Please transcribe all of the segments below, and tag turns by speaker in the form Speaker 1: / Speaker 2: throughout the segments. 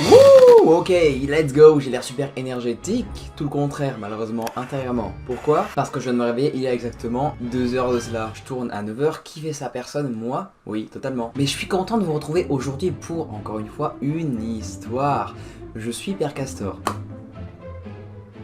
Speaker 1: Wouh, ok, let's go, j'ai l'air super énergétique, tout le contraire malheureusement intérieurement. Pourquoi? Parce que je viens de me réveiller il y a exactement 2 heures de cela. Je tourne à 9 heures, qui fait sa personne? Moi? Oui, totalement. Mais je suis content de vous retrouver aujourd'hui pour, encore une fois, une histoire. Je suis Père Castor.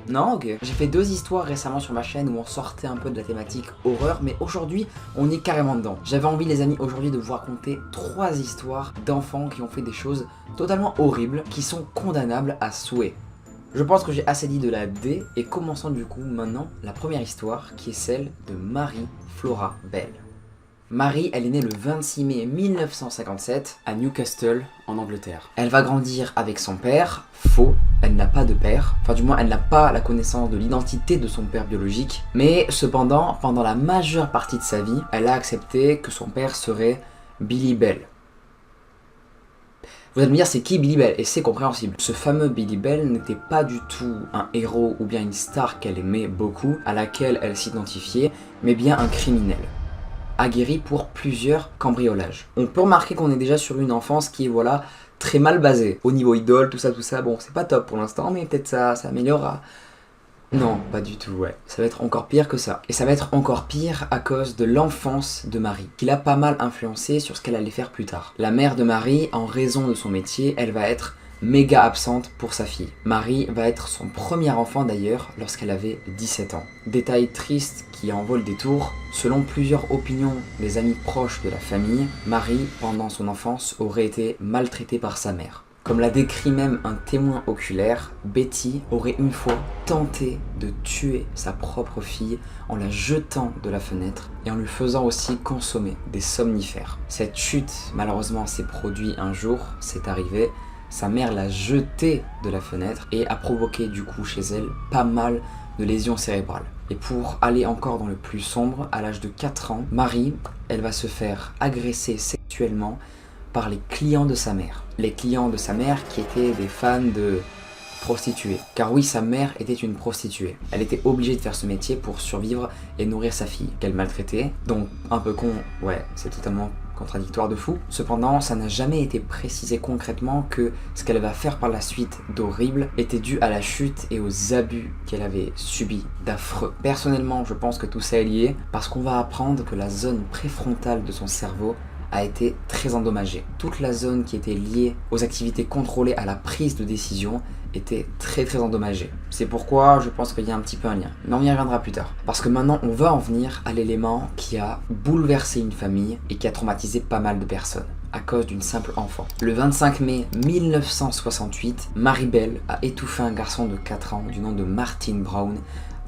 Speaker 1: Non, ok. J'ai fait 2 histoires récemment sur ma chaîne où on sortait un peu de la thématique horreur, mais aujourd'hui, on est carrément dedans. J'avais envie, les amis, aujourd'hui de vous raconter 3 histoires d'enfants qui ont fait des choses totalement horribles, qui sont condamnables à souhait. Je pense que j'ai assez dit de la D, et commençons du coup maintenant la première histoire, qui est celle de Mary Flora Bell. Mary, elle est née le 26 mai 1957 à Newcastle, en Angleterre. Elle va grandir avec son père, faux, elle n'a pas de père, enfin du moins elle n'a pas la connaissance de l'identité de son père biologique, mais cependant, pendant la majeure partie de sa vie, elle a accepté que son père serait Billy Bell. Vous allez me dire, c'est qui Billy Bell? Et c'est compréhensible. Ce fameux Billy Bell n'était pas du tout un héros ou bien une star qu'elle aimait beaucoup, à laquelle elle s'identifiait, mais bien un criminel aguerri pour plusieurs cambriolages. On peut remarquer qu'on est déjà sur une enfance qui est voilà très mal basée. Au niveau idole, tout ça, bon c'est pas top pour l'instant, mais peut-être ça améliorera. Non, pas du tout, ouais. Ça va être encore pire que ça. Et ça va être encore pire à cause de l'enfance de Mary, qui l'a pas mal influencé sur ce qu'elle allait faire plus tard. La mère de Mary, en raison de son métier, elle va être méga absente pour sa fille. Mary va être son premier enfant d'ailleurs lorsqu'elle avait 17 ans. Détail triste qui en vaut le détour, selon plusieurs opinions des amis proches de la famille, Mary, pendant son enfance, aurait été maltraitée par sa mère. Comme l'a décrit même un témoin oculaire, Betty aurait une fois tenté de tuer sa propre fille en la jetant de la fenêtre et en lui faisant aussi consommer des somnifères. Cette chute, malheureusement, s'est produite un jour, c'est arrivé. Sa mère l'a jetée de la fenêtre et a provoqué du coup chez elle pas mal de lésions cérébrales. Et pour aller encore dans le plus sombre, à l'âge de 4 ans, Mary, elle va se faire agresser sexuellement par les clients de sa mère. Les clients de sa mère qui étaient des fans de prostituées. Car oui, sa mère était une prostituée. Elle était obligée de faire ce métier pour survivre et nourrir sa fille, qu'elle maltraitait. Donc un peu con, ouais, c'est totalement contradictoire de fou. Cependant, ça n'a jamais été précisé concrètement que ce qu'elle va faire par la suite d'horrible était dû à la chute et aux abus qu'elle avait subis d'affreux. Personnellement, je pense que tout ça est lié parce qu'on va apprendre que la zone préfrontale de son cerveau a été très endommagée. Toute la zone qui était liée aux activités contrôlées à la prise de décision était très endommagée. C'est pourquoi je pense qu'il y a un petit peu un lien. Mais on y reviendra plus tard. Parce que maintenant, on va en venir à l'élément qui a bouleversé une famille et qui a traumatisé pas mal de personnes à cause d'une simple enfant. Le 25 mai 1968, Mary Bell a étouffé un garçon de 4 ans du nom de Martin Brown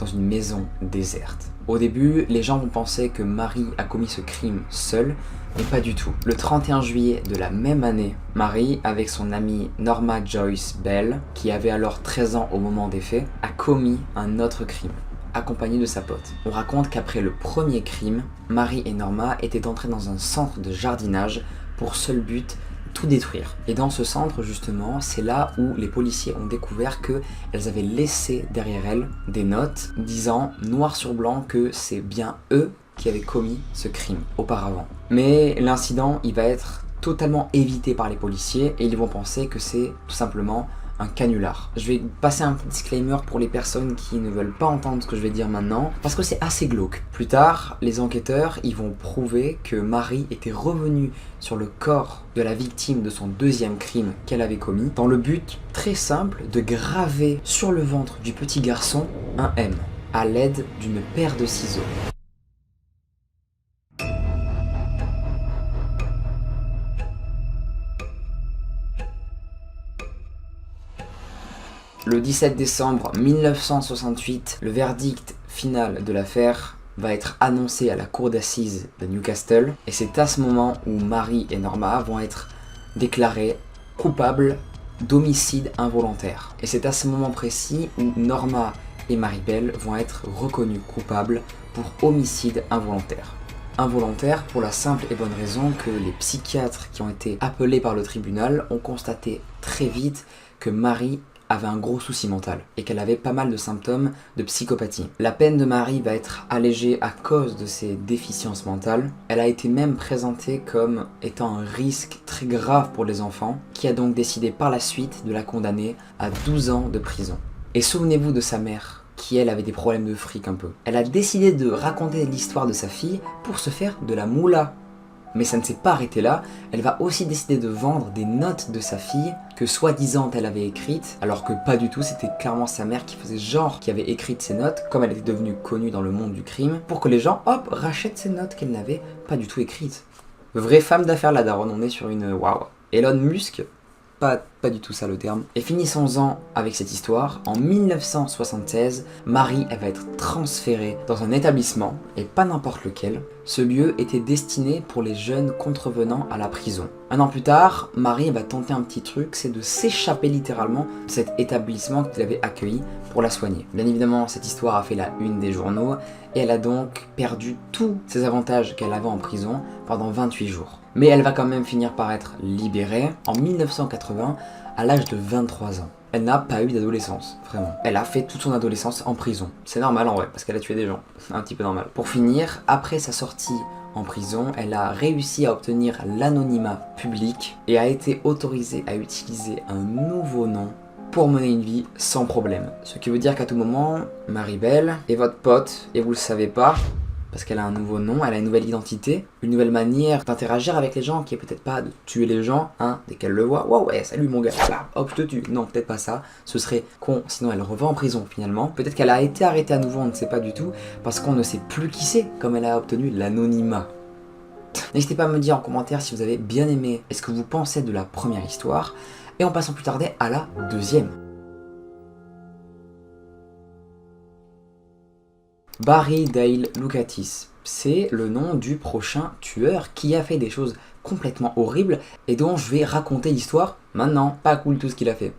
Speaker 1: dans une maison déserte. Au début, les gens vont penser que Mary a commis ce crime seule, mais pas du tout. Le 31 juillet de la même année, Mary, avec son amie Norma Joyce Bell, qui avait alors 13 ans au moment des faits, a commis un autre crime, accompagnée de sa pote. On raconte qu'après le premier crime, Mary et Norma étaient entrées dans un centre de jardinage pour seul but tout détruire. Et dans ce centre justement, c'est là où les policiers ont découvert qu'elles avaient laissé derrière elles des notes disant noir sur blanc que c'est bien eux qui avaient commis ce crime auparavant. Mais l'incident, il va être totalement évité par les policiers et ils vont penser que c'est tout simplement un canular. Je vais passer un disclaimer pour les personnes qui ne veulent pas entendre ce que je vais dire maintenant, parce que c'est assez glauque. Plus tard, les enquêteurs ils vont prouver que Mary était revenue sur le corps de la victime de son deuxième crime qu'elle avait commis, dans le but très simple de graver sur le ventre du petit garçon un M, à l'aide d'une paire de ciseaux. Le 17 décembre 1968, le verdict final de l'affaire va être annoncé à la cour d'assises de Newcastle et c'est à ce moment où Mary et Norma vont être déclarées coupables d'homicide involontaire. Et c'est à ce moment précis où Norma et Mary Bell vont être reconnues coupables pour homicide involontaire. Involontaire pour la simple et bonne raison que les psychiatres qui ont été appelés par le tribunal ont constaté très vite que Mary avait un gros souci mental et qu'elle avait pas mal de symptômes de psychopathie. La peine de Marie va être allégée à cause de ses déficiences mentales. Elle a été même présentée comme étant un risque très grave pour les enfants, qui a donc décidé par la suite de la condamner à 12 ans de prison. Et souvenez-vous de sa mère, qui elle avait des problèmes de fric un peu. Elle a décidé de raconter l'histoire de sa fille pour se faire de la moula. Mais ça ne s'est pas arrêté là, elle va aussi décider de vendre des notes de sa fille que soi-disant elle avait écrites, alors que pas du tout, c'était clairement sa mère qui faisait genre qui avait écrit ces notes, comme elle était devenue connue dans le monde du crime, pour que les gens, hop, rachètent ces notes qu'elle n'avait pas du tout écrites. Vraie femme d'affaires la daronne, on est sur une waouh. Elon Musk, pas du tout ça le terme. Et finissons-en avec cette histoire. En 1976, Marie elle va être transférée dans un établissement, et pas n'importe lequel. Ce lieu était destiné pour les jeunes contrevenants à la prison. Un an plus tard, Marie va tenter un petit truc, c'est de s'échapper littéralement de cet établissement qui l'avait accueilli pour la soigner. Bien évidemment, cette histoire a fait la une des journaux, et elle a donc perdu tous ses avantages qu'elle avait en prison pendant 28 jours. Mais elle va quand même finir par être libérée en 1980 à l'âge de 23 ans. Elle n'a pas eu d'adolescence, vraiment. Elle a fait toute son adolescence en prison. C'est normal en vrai, parce qu'elle a tué des gens. Un petit peu normal. Pour finir, après sa sortie en prison, elle a réussi à obtenir l'anonymat public et a été autorisée à utiliser un nouveau nom pour mener une vie sans problème. Ce qui veut dire qu'à tout moment, Maribel est votre pote et vous le savez pas, parce qu'elle a un nouveau nom, elle a une nouvelle identité, une nouvelle manière d'interagir avec les gens, qui est peut-être pas de tuer les gens, hein, dès qu'elle le voit, wow, ouais, salut mon gars, là, hop, je te tue. Non, peut-être pas ça, ce serait con, sinon elle revient en prison finalement. Peut-être qu'elle a été arrêtée à nouveau, on ne sait pas du tout, parce qu'on ne sait plus qui c'est, comme elle a obtenu l'anonymat. N'hésitez pas à me dire en commentaire si vous avez bien aimé et ce que vous pensez de la première histoire, et en passant plus tarder à la deuxième. Barry Dale Lukatis, c'est le nom du prochain tueur qui a fait des choses complètement horribles et dont je vais raconter l'histoire maintenant. Pas cool tout ce qu'il a fait.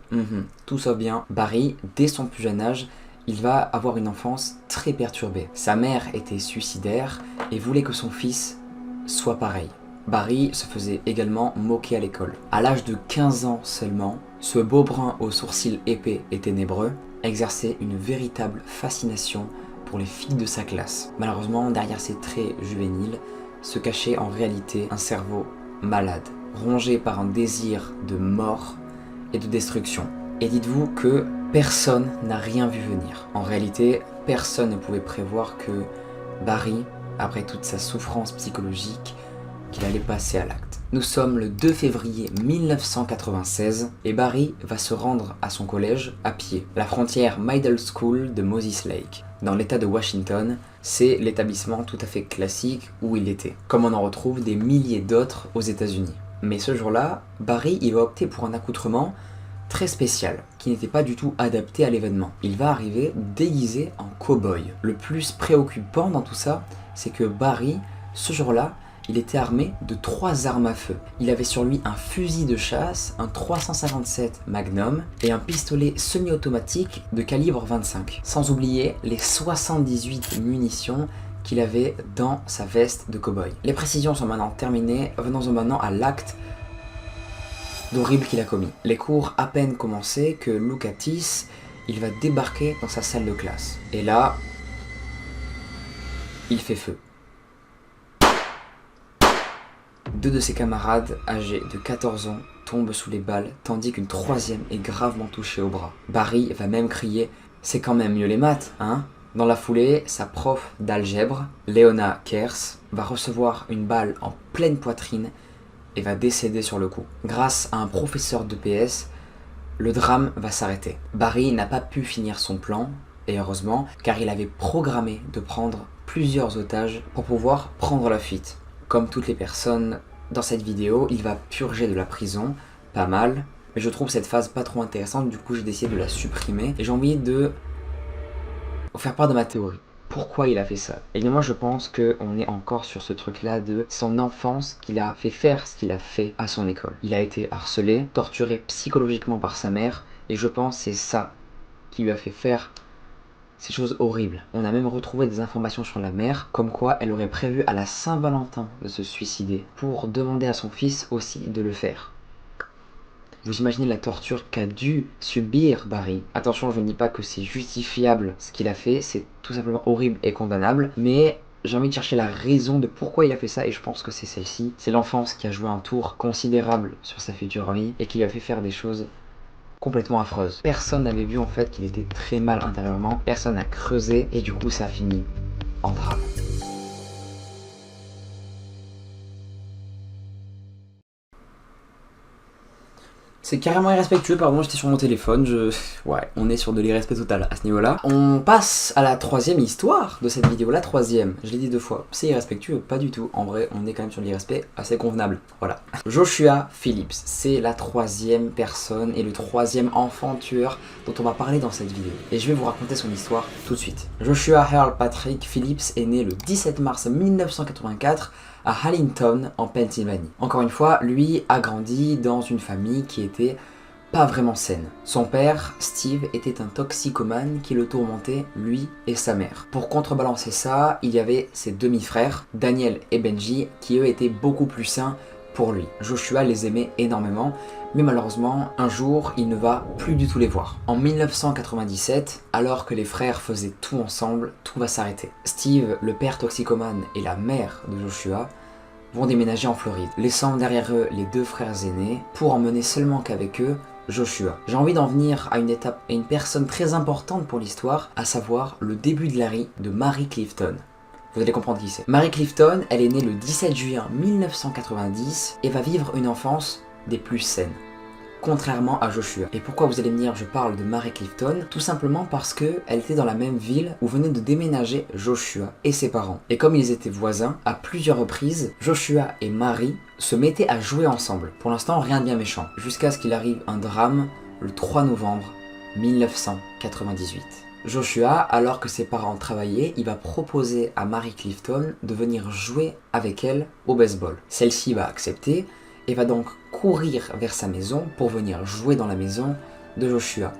Speaker 1: Tout sauf bien. Barry, dès son plus jeune âge, il va avoir une enfance très perturbée. Sa mère était suicidaire et voulait que son fils soit pareil. Barry se faisait également moquer à l'école. À l'âge de 15 ans seulement, ce beau brun aux sourcils épais et ténébreux exerçait une véritable fascination pour les filles de sa classe. Malheureusement, derrière ces traits juvéniles se cachait en réalité un cerveau malade, rongé par un désir de mort et de destruction. Et dites-vous que personne n'a rien vu venir. En réalité, personne ne pouvait prévoir que Barry, après toute sa souffrance psychologique, qu'il allait passer à l'acte. Nous sommes le 2 février 1996 et Barry va se rendre à son collège à pied. La frontière Middle School de Moses Lake, dans l'état de Washington, c'est l'établissement tout à fait classique où il était, comme on en retrouve des milliers d'autres aux États-Unis. Mais ce jour-là, Barry il va opter pour un accoutrement très spécial, qui n'était pas du tout adapté à l'événement. Il va arriver déguisé en cow-boy. Le plus préoccupant dans tout ça, c'est que Barry, ce jour-là, il était armé de 3 armes à feu. Il avait sur lui un fusil de chasse, un 357 Magnum et un pistolet semi-automatique de calibre 25. Sans oublier les 78 munitions qu'il avait dans sa veste de cow-boy. Les précisions sont maintenant terminées, venons-en maintenant à l'acte d'horrible qu'il a commis. Les cours à peine commencés que Lukatis, il va débarquer dans sa salle de classe. Et là, il fait feu. 2 de ses camarades, âgés de 14 ans, tombent sous les balles, tandis qu'une 3e est gravement touchée au bras. Barry va même crier « C'est quand même mieux les maths, hein ?» Dans la foulée, sa prof d'algèbre, Leona Kers, va recevoir une balle en pleine poitrine et va décéder sur le coup. Grâce à un professeur d'EPS, le drame va s'arrêter. Barry n'a pas pu finir son plan, et heureusement, car il avait programmé de prendre plusieurs otages pour pouvoir prendre la fuite. Comme toutes les personnes dans cette vidéo, il va purger de la prison, pas mal, mais je trouve cette phase pas trop intéressante, du coup j'ai décidé de la supprimer, et j'ai envie de vous faire part de ma théorie. Pourquoi il a fait ça? Et bien moi je pense qu'on est encore sur ce truc là de son enfance qui l'a fait faire ce qu'il a fait à son école. Il a été harcelé, torturé psychologiquement par sa mère, et je pense que c'est ça qui lui a fait faire ces choses horribles. On a même retrouvé des informations sur la mère, comme quoi elle aurait prévu à la Saint-Valentin de se suicider, pour demander à son fils aussi de le faire. Vous imaginez la torture qu'a dû subir Barry. Attention, je ne dis pas que c'est justifiable ce qu'il a fait, c'est tout simplement horrible et condamnable, mais j'ai envie de chercher la raison de pourquoi il a fait ça et je pense que c'est celle-ci. C'est l'enfance qui a joué un tour considérable sur sa future vie et qui lui a fait faire des choses complètement affreuses. Personne n'avait vu en fait qu'il était très mal intérieurement, personne n'a creusé et du coup ça a fini en drame. C'est carrément irrespectueux, pardon, j'étais sur mon téléphone, Ouais, on est sur de l'irrespect total à ce niveau-là. On passe à la troisième histoire de cette vidéo, la troisième, je l'ai dit 2 fois. C'est irrespectueux, pas du tout, en vrai, on est quand même sur l'irrespect assez convenable, voilà. Joshua Phillips, c'est la troisième personne et le troisième enfant tueur dont on va parler dans cette vidéo. Et je vais vous raconter son histoire tout de suite. Joshua Earl Patrick Phillips est né le 17 mars 1984 à Hallington, en Pennsylvanie. Encore une fois, lui a grandi dans une famille qui était pas vraiment saine. Son père, Steve, était un toxicomane qui le tourmentait, lui et sa mère. Pour contrebalancer ça, il y avait ses demi-frères, Daniel et Benji, qui eux étaient beaucoup plus sains pour lui. Joshua les aimait énormément, mais malheureusement, un jour, il ne va plus du tout les voir. En 1997, alors que les frères faisaient tout ensemble, tout va s'arrêter. Steve, le père toxicomane, et la mère de Joshua vont déménager en Floride, laissant derrière eux les 2 frères aînés, pour emmener seulement qu'avec eux Joshua. J'ai envie d'en venir à une étape et une personne très importante pour l'histoire, à savoir le début de la vie de Mary Clifton. Vous allez comprendre qui c'est. Mary Clifton, elle est née le 17 juillet 1990 et va vivre une enfance des plus saines, contrairement à Joshua. Et pourquoi, vous allez me dire, je parle de Mary Clifton? Tout simplement parce qu'elle était dans la même ville où venaient de déménager Joshua et ses parents. Et comme ils étaient voisins, à plusieurs reprises, Joshua et Mary se mettaient à jouer ensemble. Pour l'instant, rien de bien méchant. Jusqu'à ce qu'il arrive un drame le 3 novembre 1998. Joshua, alors que ses parents travaillaient, il va proposer à Mary Clifton de venir jouer avec elle au baseball. Celle-ci va accepter et va donc courir vers sa maison pour venir jouer dans la maison de Joshua.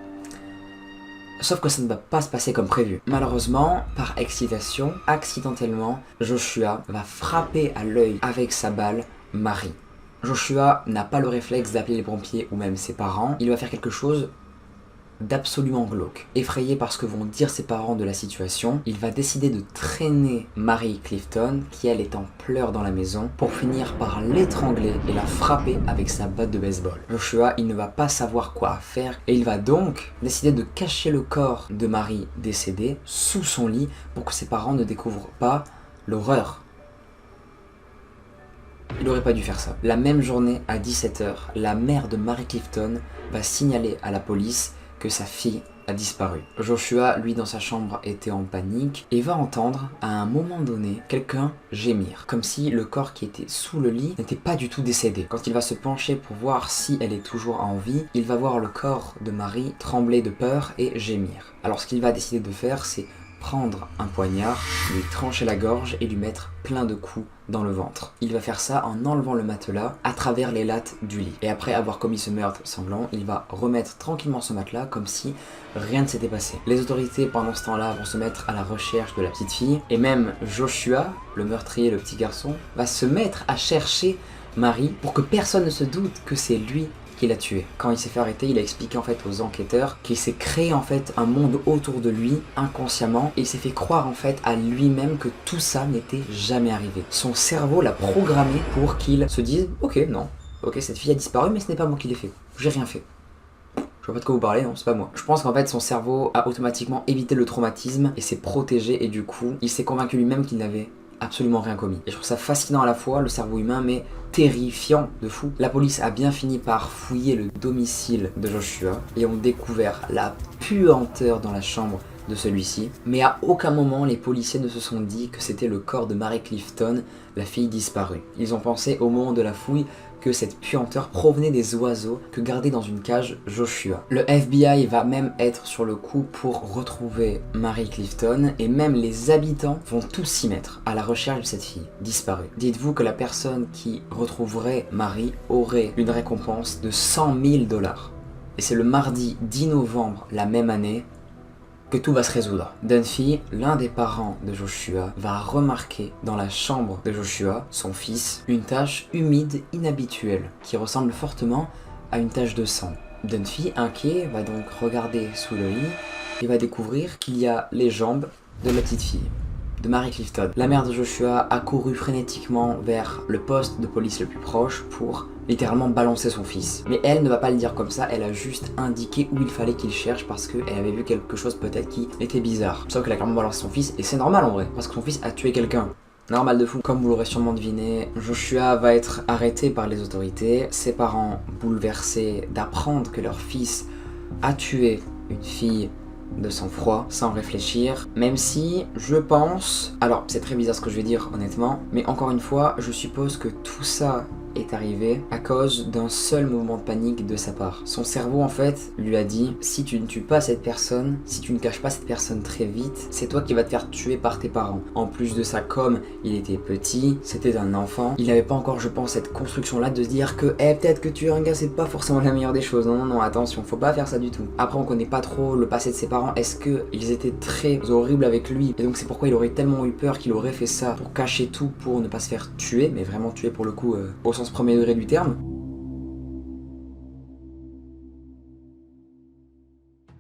Speaker 1: Sauf que ça ne va pas se passer comme prévu. Malheureusement, par excitation, accidentellement, Joshua va frapper à l'œil avec sa balle Mary. Joshua n'a pas le réflexe d'appeler les pompiers ou même ses parents. Il va faire quelque chose d'absolument glauque. Effrayé par ce que vont dire ses parents de la situation, il va décider de traîner Mary Clifton, qui elle est en pleurs dans la maison, pour finir par l'étrangler et la frapper avec sa batte de baseball. Joshua, il ne va pas savoir quoi faire et il va donc décider de cacher le corps de Mary décédée sous son lit pour que ses parents ne découvrent pas l'horreur. Il n'aurait pas dû faire ça. La même journée, à 17 h, la mère de Mary Clifton va signaler à la police que sa fille a disparu. Joshua, lui, dans sa chambre, était en panique et va entendre, à un moment donné, quelqu'un gémir, comme si le corps qui était sous le lit n'était pas du tout décédé. Quand il va se pencher pour voir si elle est toujours en vie, il va voir le corps de Mary trembler de peur et gémir. Alors ce qu'il va décider de faire, c'est prendre un poignard, lui trancher la gorge et lui mettre plein de coups dans le ventre. Il va faire ça en enlevant le matelas à travers les lattes du lit. Et après avoir commis ce meurtre sanglant, il va remettre tranquillement ce matelas comme si rien ne s'était passé. Les autorités pendant ce temps-là vont se mettre à la recherche de la petite fille et même Joshua, le meurtrier, le petit garçon, va se mettre à chercher Mary pour que personne ne se doute que c'est lui qui l'a tué. Quand il s'est fait arrêter, il a expliqué en fait aux enquêteurs qu'il s'est créé en fait un monde autour de lui inconsciemment et il s'est fait croire en fait à lui-même que tout ça n'était jamais arrivé. Son cerveau l'a programmé pour qu'il se dise ok non, ok cette fille a disparu mais ce n'est pas moi qui l'ai fait, j'ai rien fait. Je vois pas de quoi vous parlez, non, c'est pas moi. Je pense qu'en fait son cerveau a automatiquement évité le traumatisme et s'est protégé et du coup il s'est convaincu lui-même qu'il n'avait absolument rien commis. Et je trouve ça fascinant à la fois, le cerveau humain, mais terrifiant de fou. La police a bien fini par fouiller le domicile de Joshua et ont découvert la puanteur dans la chambre de celui-ci. Mais à aucun moment les policiers ne se sont dit que c'était le corps de Mary Clifton, la fille disparue. Ils ont pensé au moment de la fouille que cette puanteur provenait des oiseaux que gardait dans une cage Joshua. Le FBI va même être sur le coup pour retrouver Mary Clifton et même les habitants vont tous s'y mettre à la recherche de cette fille disparue. Dites-vous que la personne qui retrouverait Mary aurait une récompense de 100 000 $. Et c'est le mardi 10 novembre la même année que tout va se résoudre. Dunphy, l'un des parents de Joshua, va remarquer dans la chambre de Joshua, son fils, une tache humide inhabituelle qui ressemble fortement à une tache de sang. Dunphy, inquiet, va donc regarder sous le lit et va découvrir qu'il y a les jambes de la petite fille, de Mary Clifton. La mère de Joshua a couru frénétiquement vers le poste de police le plus proche pour littéralement balancer son fils. Mais elle ne va pas le dire comme ça, elle a juste indiqué où il fallait qu'il cherche parce qu'elle avait vu quelque chose peut-être qui était bizarre. Sauf qu'elle a clairement balancé son fils et c'est normal en vrai, parce que son fils a tué quelqu'un. Normal de fou. Comme vous l'aurez sûrement deviné, Joshua va être arrêté par les autorités, ses parents bouleversés d'apprendre que leur fils a tué une fille de sang-froid, sans réfléchir, même si je pense... Alors, c'est très bizarre ce que je vais dire, honnêtement, mais encore une fois, je suppose que tout ça est arrivé à cause d'un seul mouvement de panique de sa part. Son cerveau, en fait, lui a dit, si tu ne tues pas cette personne, si tu ne caches pas cette personne très vite, c'est toi qui vas te faire tuer par tes parents. En plus de ça, comme il était petit, c'était un enfant, il n'avait pas encore, je pense, cette construction-là de se dire que, peut-être que tuer un gars, c'est pas forcément la meilleure des choses. Non, non, non, attention, faut pas faire ça du tout. Après, on connaît pas trop le passé de ses parents. Est-ce qu'ils étaient très horribles avec lui? Et donc, c'est pourquoi il aurait tellement eu peur qu'il aurait fait ça pour cacher tout, pour ne pas se faire tuer, mais vraiment tuer pour le coup, au sens premier degré du terme.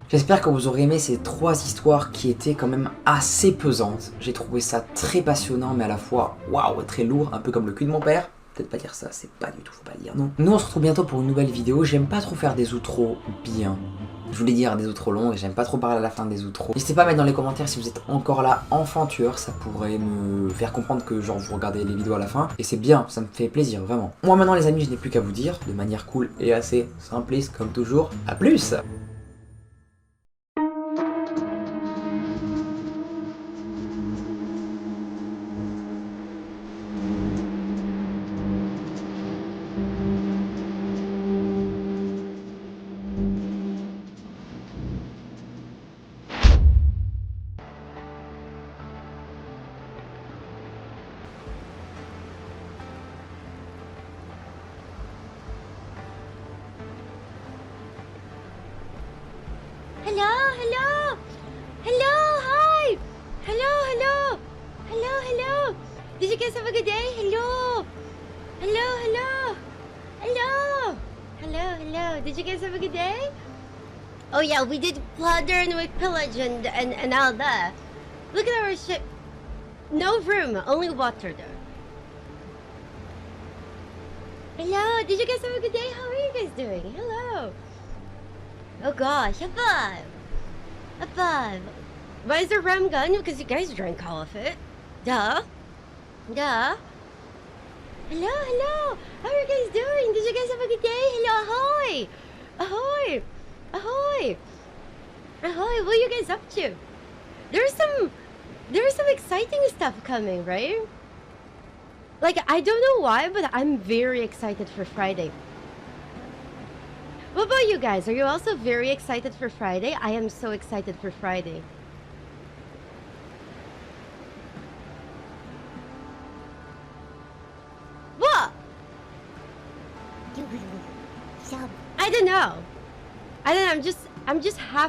Speaker 1: J'espère que vous aurez aimé ces 3 histoires qui étaient quand même assez pesantes. J'ai trouvé ça très passionnant, mais à la fois, waouh, très lourd, un peu comme le cul de mon père. Peut-être pas dire ça, c'est pas du tout, faut pas le dire, non. Nous, on se retrouve bientôt pour une nouvelle vidéo. J'aime pas trop faire des outros bien. Je voulais dire des outros longs et j'aime pas trop parler à la fin des outros. N'hésitez pas à mettre dans les commentaires si vous êtes encore là, enfant tueur, ça pourrait me faire comprendre que genre vous regardez les vidéos à la fin. Et c'est bien, ça me fait plaisir, vraiment. Moi maintenant les amis, je n'ai plus qu'à vous dire, de manière cool et assez simpliste comme toujours, à plus!
Speaker 2: Hello, hello, hello, hi, hello, hello, hello, hello. Did you guys have a good day? Hello, hello, hello, hello, hello, hello. Did you guys have a good day? Oh yeah, we did plunder and we pillage and all that. Look at our ship. No room, only water there. Hello, did you guys have a good day? How are you guys doing? Hello. Oh gosh, a five. A five. Why is there rum gun? Because you guys drank all of it. Duh. Duh. Hello, hello. How are you guys doing? Did you guys have a good day? Hello, ahoy. Ahoy. Ahoy. Ahoy, what are you guys up to? There's some exciting stuff coming, right? Like, I don't know why, but I'm very excited for Friday. What about you guys? Are you also very excited for Friday? I am so excited for Friday. What? I don't know. I'm just happy.